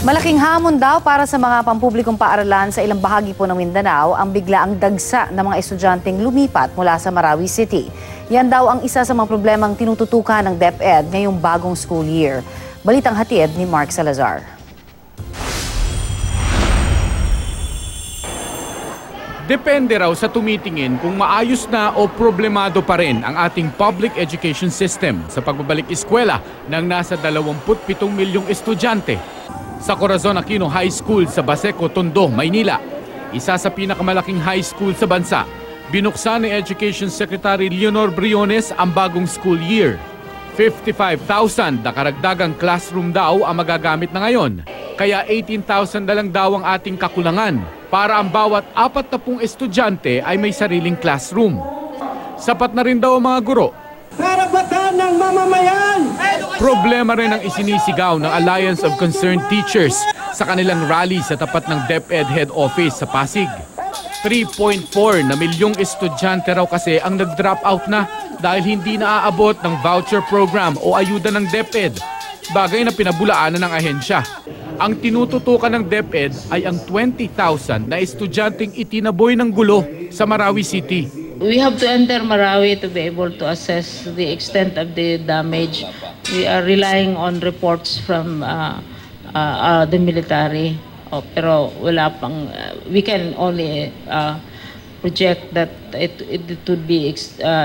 Malaking hamon daw para sa mga pampublikong paaralan sa ilang bahagi po ng Mindanao ang biglaang dagsa ng mga estudyanteng lumipat mula sa Marawi City. Yan daw ang isa sa mga problemang tinututukan ng DepEd ngayong bagong school year. Balitang hatid ni Mark Salazar. Depende raw sa tumitingin kung maayos na o problemado pa rin ang ating public education system sa pagbabalik eskwela ng nasa 27 milyong estudyante. Sa Corazon Aquino High School sa Baseco, Tondo, Maynila, isa sa pinakamalaking high school sa bansa, binuksan ni Education Secretary Leonor Briones ang bagong school year. 55,000 na karagdagang classroom daw ang magagamit na ngayon, kaya 18,000 na lang daw ang ating kakulangan para ang bawat 40 estudyante ay may sariling classroom. Sapat na rin daw ang mga guro. Karapatan ng mamamayan! Problema rin ang isinisigaw ng Alliance of Concerned Teachers sa kanilang rally sa tapat ng DepEd Head Office sa Pasig. 3.4 na milyong estudyante raw kasi ang nag-drop out na dahil hindi naaabot ng voucher program o ayuda ng DepEd, bagay na pinabulaanan ng ahensya. Ang tinututukan ng DepEd ay ang 20,000 na estudyanteng itinaboy ng gulo sa Marawi City. We have to enter Marawi to be able to assess the extent of the damage. We are relying on reports from the military. Pero wala pang, we can only project that it would be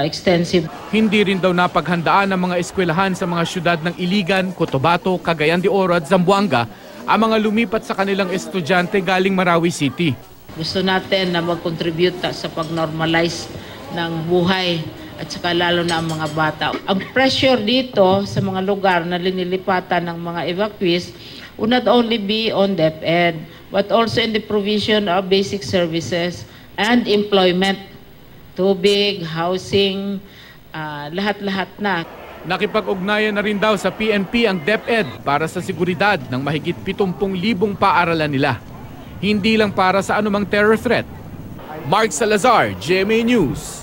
extensive. Hindi rin daw napaghandaan ng mga eskwelahan sa mga syudad ng Iligan, Cotabato, Cagayan de Oro at Zamboanga ang mga lumipat sa kanilang estudyante galing Marawi City. Gusto natin na mag-contribute sa pag-normalize ng buhay at saka lalo na ang mga bata. Ang pressure dito sa mga lugar na linilipatan ng mga evacuees would not only be on DepEd but also in the provision of basic services and employment, tubig, housing, lahat-lahat na. Nakipag-ugnayan na rin daw sa PNP ang DepEd para sa seguridad ng mahigit 70,000 paaralan nila. Hindi lang para sa anumang terror threat. Mark Salazar, GMA News.